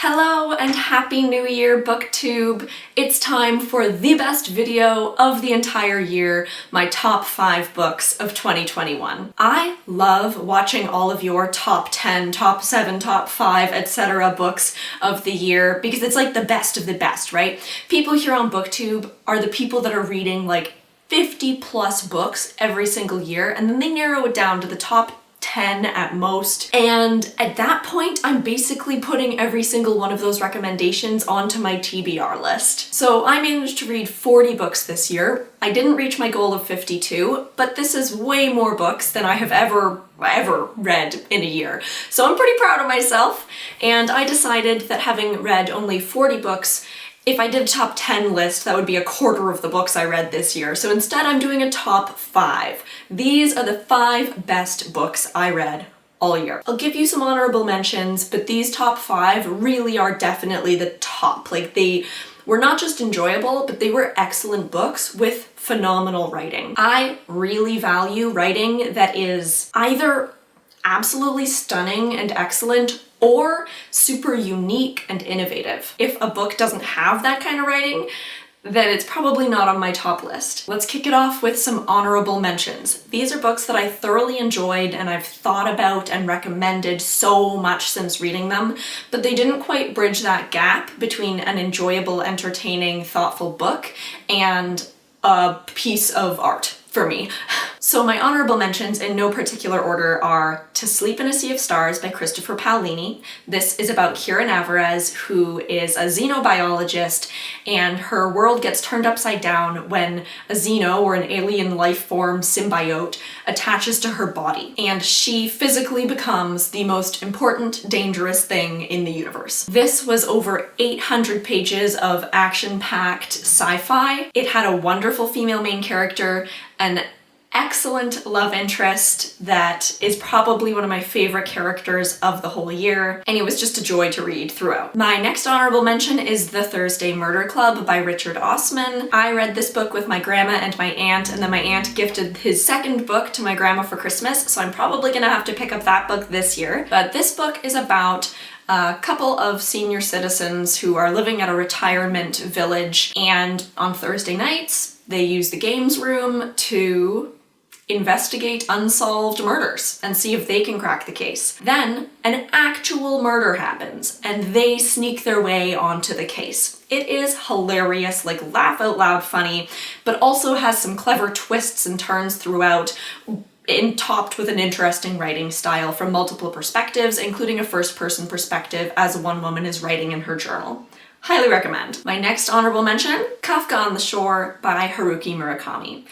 Hello and Happy New Year, BookTube! It's time for the best video of the entire year, my top 5 books of 2021. I love watching all of your top 10, top 7, top 5, etc. books of the year because it's like the best of the best, right? People here on BookTube are the people that are reading like 50 plus books every single year, and then they narrow it down to the top 10 at most. And at that point, I'm basically putting every single one of those recommendations onto my TBR list. So I managed to read 40 books this year. I didn't reach my goal of 52, but this is way more books than I have ever read in a year. So I'm pretty proud of myself, and I decided that having read only 40 books, if I did a top 10 list, that would be a quarter of the books I read this year. So instead I'm doing a top 5. These are the 5 best books I read all year. I'll give you some honorable mentions, but these top 5 really are definitely the top. Like, they were not just enjoyable, but they were excellent books with phenomenal writing. I really value writing that is either absolutely stunning and excellent or super unique and innovative. If a book doesn't have that kind of writing, then it's probably not on my top list. Let's kick it off with some honorable mentions. These are books that I thoroughly enjoyed and I've thought about and recommended so much since reading them, but they didn't quite bridge that gap between an enjoyable, entertaining, thoughtful book and a piece of art for me. So my honorable mentions in no particular order are To Sleep in a Sea of Stars by Christopher Paolini. This is about Kira Navarez, who is a xenobiologist, and her world gets turned upside down when a xeno, or an alien life form symbiote, attaches to her body, and she physically becomes the most important, dangerous thing in the universe. This was over 800 pages of action-packed sci-fi. It had a wonderful female main character, an excellent love interest that is probably one of my favorite characters of the whole year, and it was just a joy to read throughout. My next honorable mention is The Thursday Murder Club by Richard Osman. I read this book with my grandma and my aunt, and then my aunt gifted his second book to my grandma for Christmas, so I'm probably gonna have to pick up that book this year. But this book is about a couple of senior citizens who are living at a retirement village, and on Thursday nights, they use the games room to investigate unsolved murders and see if they can crack the case. Then an actual murder happens and they sneak their way onto the case. It is hilarious, like laugh out loud funny, but also has some clever twists and turns throughout, topped with an interesting writing style from multiple perspectives, including a first-person perspective as one woman is writing in her journal. Highly recommend. My next honorable mention, Kafka on the Shore by Haruki Murakami.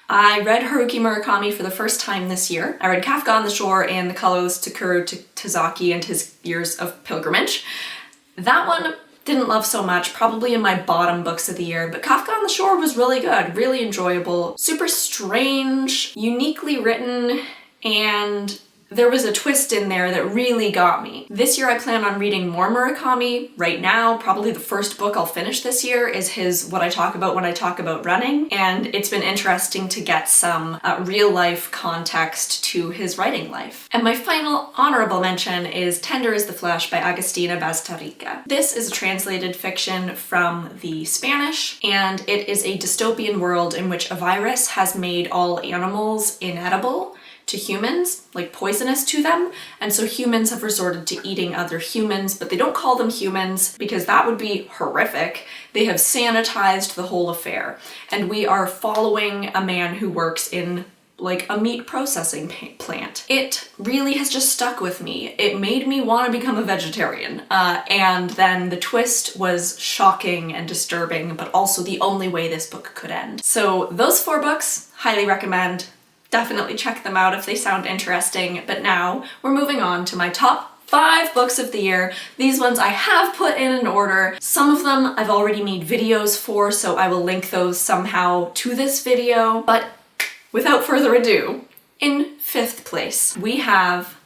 I read Haruki Murakami for the first time this year. I read Kafka on the Shore and The Colorless Takeru Tazaki and His Years of Pilgrimage. That one didn't love so much, probably in my bottom books of the year, but Kafka on the Shore was really good, really enjoyable, super strange, uniquely written, and there was a twist in there that really got me. This year I plan on reading more Murakami. Right now, probably the first book I'll finish this year is his What I Talk About When I Talk About Running, and it's been interesting to get some real-life context to his writing life. And my final honorable mention is Tender is the Flesh by Agustina Bazterrica. This is a translated fiction from the Spanish, and it is a dystopian world in which a virus has made all animals inedible to humans, like poisonous to them, and so humans have resorted to eating other humans, but they don't call them humans because that would be horrific. They have sanitized the whole affair, and we are following a man who works in like a meat processing plant. It really has just stuck with me. It made me want to become a vegetarian, and then the twist was shocking and disturbing, but also the only way this book could end. So those 4 books, highly recommend. Definitely check them out if they sound interesting, but now we're moving on to my top 5 books of the year. These ones I have put in an order. Some of them I've already made videos for, so I will link those somehow to this video, but without further ado, in 5th place, we have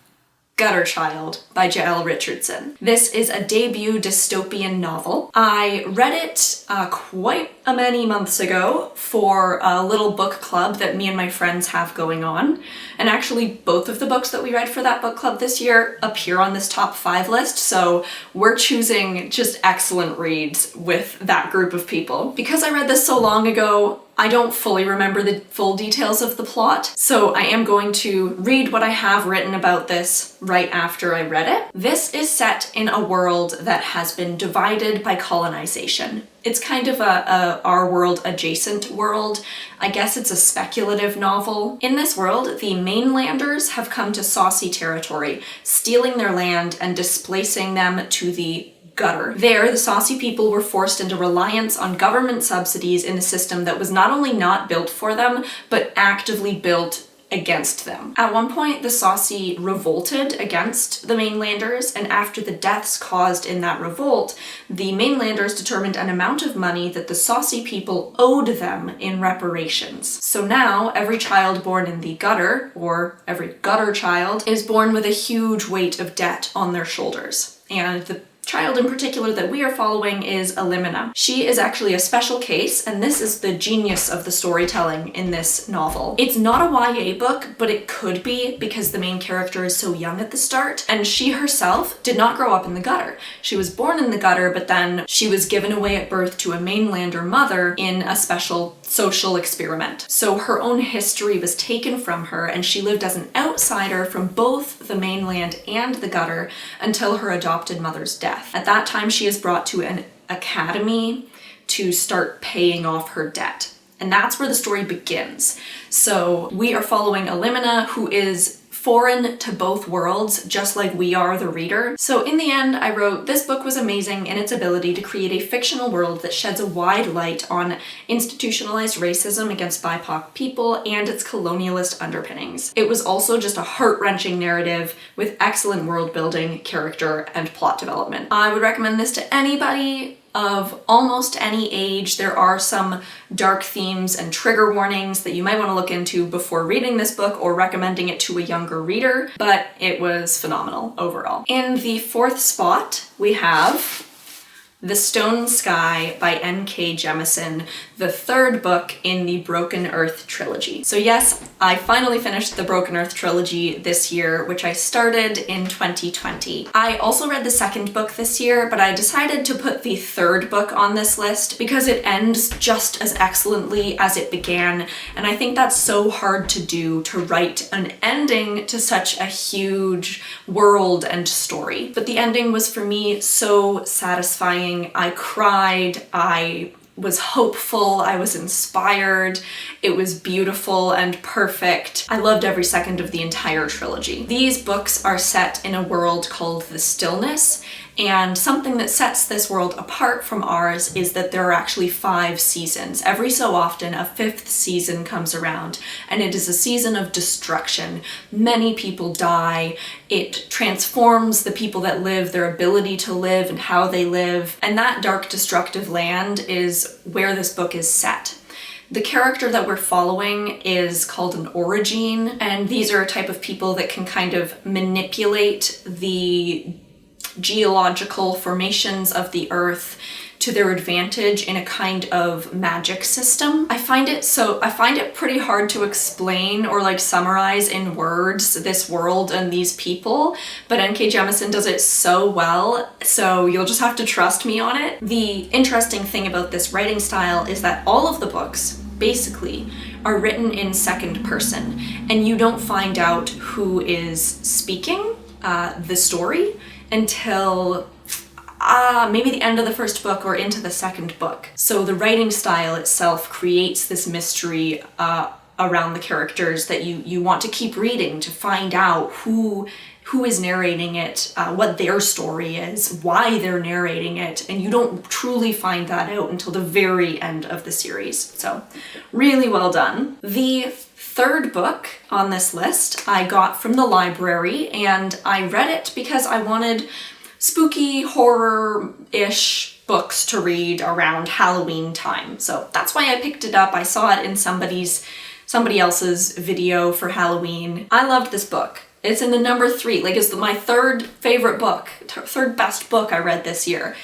Gutter Child by Jael Richardson. This is a debut dystopian novel. I read it quite a many months ago for a little book club that me and my friends have going on. And actually both of the books that we read for that book club this year appear on this top 5 list, so we're choosing just excellent reads with that group of people. Because I read this so long ago, I don't fully remember the full details of the plot, so I am going to read what I have written about this right after I read it. This is set in a world that has been divided by colonization. It's kind of a our world adjacent world. I guess it's a speculative novel. In this world, the mainlanders have come to Saucy territory, stealing their land and displacing them to the gutter. There, the Saucy people were forced into reliance on government subsidies in a system that was not only not built for them, but actively built against them. At one point, the Saucy revolted against the mainlanders, and after the deaths caused in that revolt, the mainlanders determined an amount of money that the Saucy people owed them in reparations. So now, every child born in the gutter, or every gutter child, is born with a huge weight of debt on their shoulders. And the child in particular that we are following is Elimina. She is actually a special case, and this is the genius of the storytelling in this novel. It's not a YA book, but it could be because the main character is so young at the start, and she herself did not grow up in the gutter. She was born in the gutter, but then she was given away at birth to a mainlander mother in a special social experiment. So her own history was taken from her, and she lived as an outsider from both the mainland and the gutter until her adopted mother's death. At that time, she is brought to an academy to start paying off her debt. And that's where the story begins. So we are following Elimina, who is foreign to both worlds, just like we are the reader. So in the end, I wrote, this book was amazing in its ability to create a fictional world that sheds a wide light on institutionalized racism against BIPOC people and its colonialist underpinnings. It was also just a heart-wrenching narrative with excellent world building, character, and plot development. I would recommend this to anybody of almost any age. There are some dark themes and trigger warnings that you might want to look into before reading this book or recommending it to a younger reader, but it was phenomenal overall. In the 4th spot, we have The Stone Sky by NK Jemisin, the 3rd book in the Broken Earth trilogy. So yes, I finally finished the Broken Earth trilogy this year, which I started in 2020. I also read the 2nd book this year, but I decided to put the 3rd book on this list because it ends just as excellently as it began, and I think that's so hard to do, to write an ending to such a huge world and story. But the ending was for me so satisfying. I cried, I was hopeful, I was inspired, it was beautiful and perfect. I loved every second of the entire trilogy. These books are set in a world called The Stillness, and something that sets this world apart from ours is that there are actually 5 seasons. Every so often, a 5th season comes around, and it is a season of destruction. Many people die. It transforms the people that live, their ability to live and how they live, and that dark, destructive land is where this book is set. The character that we're following is called an origine, and these are a type of people that can kind of manipulate the geological formations of the earth to their advantage in a kind of magic system. I find it pretty hard to explain or like summarize in words this world and these people, but NK Jemisin does it so well, so you'll just have to trust me on it. The interesting thing about this writing style is that all of the books basically are written in 2nd person, and you don't find out who is speaking the story until maybe the end of the 1st book or into the 2nd book. So the writing style itself creates this mystery around the characters that you want to keep reading to find out who is narrating it, what their story is, why they're narrating it, and you don't truly find that out until the very end of the series. So really well done. The 3rd book on this list I got from the library, and I read it because I wanted spooky horror-ish books to read around Halloween time. So that's why I picked it up. I saw it in somebody else's video for Halloween. I loved this book. It's in the number 3, like it's my third favorite book, third best book I read this year.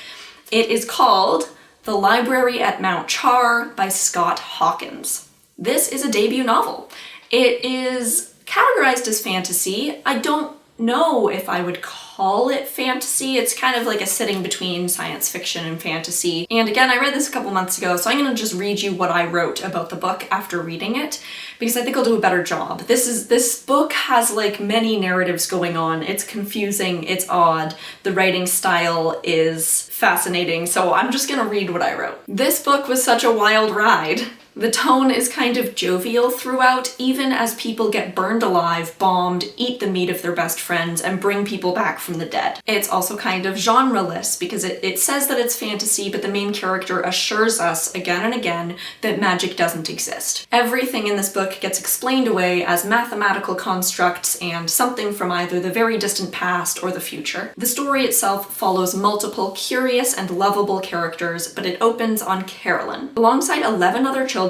It is called The Library at Mount Char by Scott Hawkins. This is a debut novel. It is categorized as fantasy. I don't know if I would call it fantasy. It's kind of like a sitting between science fiction and fantasy. And again, I read this a couple months ago, so I'm gonna just read you what I wrote about the book after reading it, because I think I'll do a better job. This book has like many narratives going on. It's confusing, it's odd. The writing style is fascinating, so I'm just gonna read what I wrote. This book was such a wild ride. The tone is kind of jovial throughout, even as people get burned alive, bombed, eat the meat of their best friends, and bring people back from the dead. It's also kind of genreless because it says that it's fantasy, but the main character assures us again and again that magic doesn't exist. Everything in this book gets explained away as mathematical constructs and something from either the very distant past or the future. The story itself follows multiple curious and lovable characters, but it opens on Carolyn. Alongside 11 other children,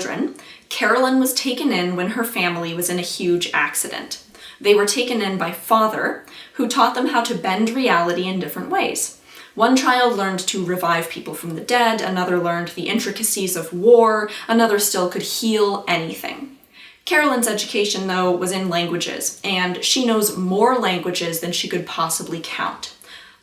Carolyn was taken in when her family was in a huge accident. They were taken in by Father, who taught them how to bend reality in different ways. One child learned to revive people from the dead, another learned the intricacies of war, another still could heal anything. Carolyn's education, though, was in languages, and she knows more languages than she could possibly count.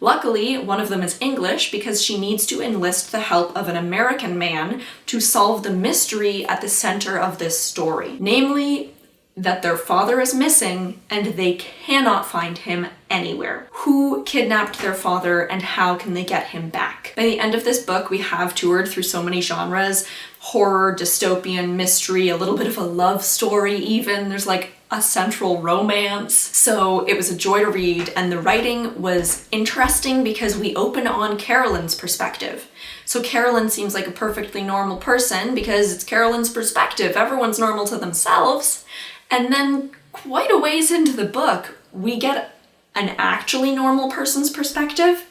Luckily, one of them is English because she needs to enlist the help of an American man to solve the mystery at the center of this story. Namely, that their father is missing and they cannot find him anywhere. Who kidnapped their father and how can they get him back? By the end of this book, we have toured through so many genres: horror, dystopian, mystery, a little bit of a love story even. There's like a central romance. So it was a joy to read, and the writing was interesting because we open on Carolyn's perspective. So Carolyn seems like a perfectly normal person because it's Carolyn's perspective. Everyone's normal to themselves. And then quite a ways into the book, we get an actually normal person's perspective,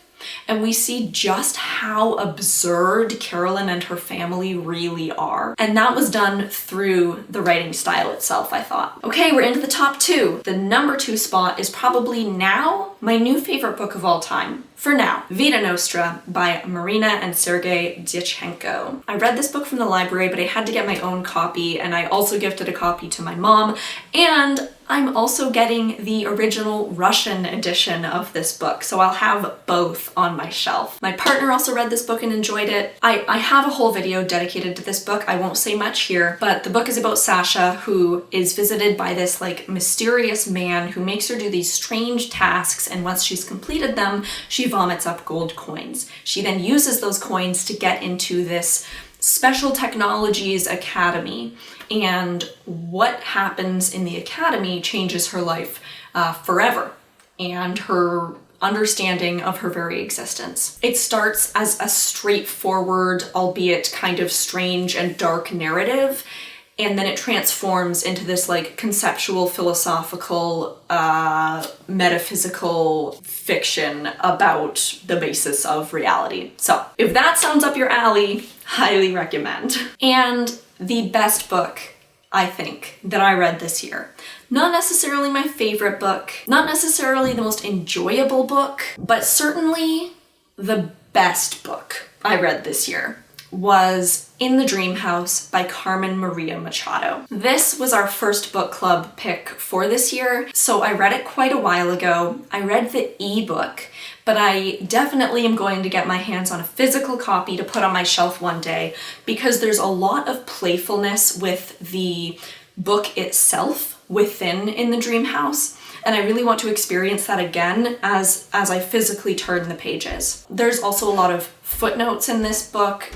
and we see just how absurd Carolyn and her family really are. And that was done through the writing style itself, I thought. Okay, we're into the top 2. The number 2 spot is probably now my new favorite book of all time. For now, Vita Nostra by Marina and Sergey Dyachenko. I read this book from the library, but I had to get my own copy, and I also gifted a copy to my mom, and I'm also getting the original Russian edition of this book, so I'll have both on my shelf. My partner also read this book and enjoyed it. I have a whole video dedicated to this book. I won't say much here, but the book is about Sasha, who is visited by this like mysterious man who makes her do these strange tasks, and once she's completed them, she vomits up gold coins. She then uses those coins to get into this special technologies academy, and what happens in the academy changes her life forever and her understanding of her very existence. It starts as a straightforward, albeit kind of strange and dark narrative, and then it transforms into this like conceptual, philosophical, metaphysical fiction about the basis of reality. So if that sounds up your alley, highly recommend. And the best book, I think, that I read this year. Not necessarily my favorite book, not necessarily the most enjoyable book, but certainly the best book I read this year was In the Dream House by Carmen Maria Machado. This was our first book club pick for this year, so I read it quite a while ago. I read the ebook, but I definitely am going to get my hands on a physical copy to put on my shelf one day because there's a lot of playfulness with the book itself within In the Dream House, and I really want to experience that again as I physically turn the pages. There's also a lot of footnotes in this book,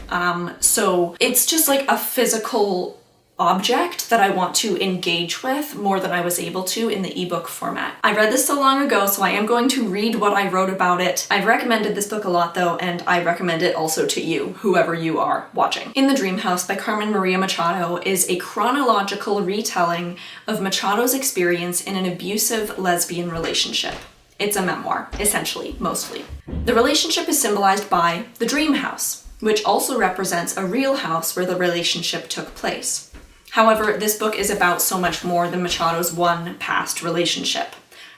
so it's just like a physical object that I want to engage with more than I was able to in the ebook format. I read this so long ago, so I am going to read what I wrote about it. I've recommended this book a lot though, and I recommend it also to you, whoever you are watching. In the Dream House by Carmen Maria Machado is a chronological retelling of Machado's experience in an abusive lesbian relationship. It's a memoir, essentially, mostly. The relationship is symbolized by the dream house, which also represents a real house where the relationship took place. However, this book is about so much more than Machado's one past relationship.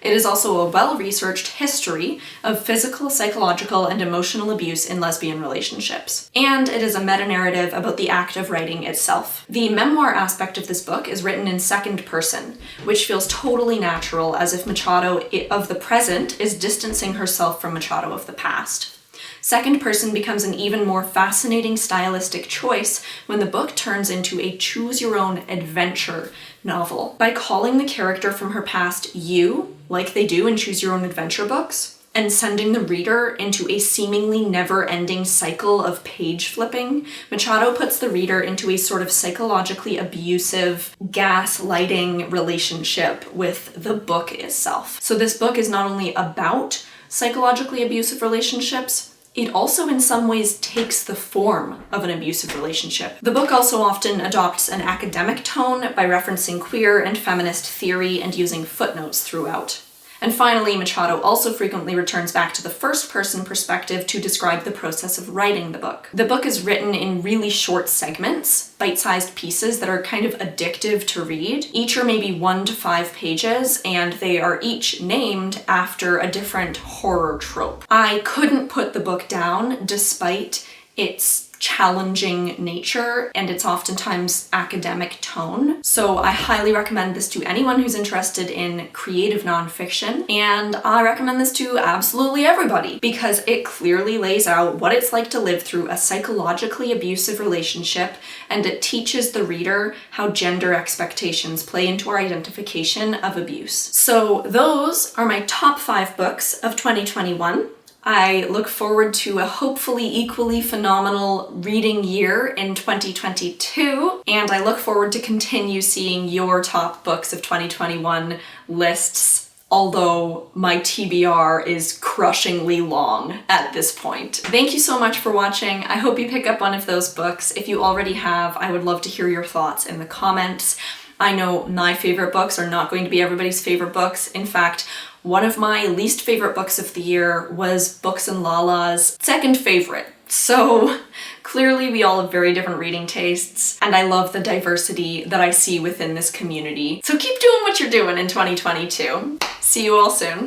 It is also a well-researched history of physical, psychological, and emotional abuse in lesbian relationships. And it is a meta-narrative about the act of writing itself. The memoir aspect of this book is written in second person, which feels totally natural, as if Machado of the present is distancing herself from Machado of the past. Second person becomes an even more fascinating stylistic choice when the book turns into a choose-your-own-adventure novel. By calling the character from her past you, like they do in choose-your-own-adventure books, and sending the reader into a seemingly never-ending cycle of page flipping, Machado puts the reader into a sort of psychologically abusive, gaslighting relationship with the book itself. So this book is not only about psychologically abusive relationships, it also in some ways takes the form of an abusive relationship. The book also often adopts an academic tone by referencing queer and feminist theory and using footnotes throughout. And finally, Machado also frequently returns back to the first-person perspective to describe the process of writing the book. The book is written in really short segments, bite-sized pieces that are kind of addictive to read. Each are maybe 1 to 5 pages, and they are each named after a different horror trope. I couldn't put the book down despite its challenging nature and its oftentimes academic tone. So I highly recommend this to anyone who's interested in creative nonfiction, and I recommend this to absolutely everybody because it clearly lays out what it's like to live through a psychologically abusive relationship, and it teaches the reader how gender expectations play into our identification of abuse. So those are my top 5 books of 2021. I look forward to a hopefully equally phenomenal reading year in 2022, and I look forward to continue seeing your top books of 2021 lists, although my TBR is crushingly long at this point. Thank you so much for watching. I hope you pick up one of those books. If you already have, I would love to hear your thoughts in the comments. I know my favorite books are not going to be everybody's favorite books. In fact, one of my least favorite books of the year was Books and Lala's second favorite. So clearly we all have very different reading tastes, and I love the diversity that I see within this community. So keep doing what you're doing in 2022. See you all soon.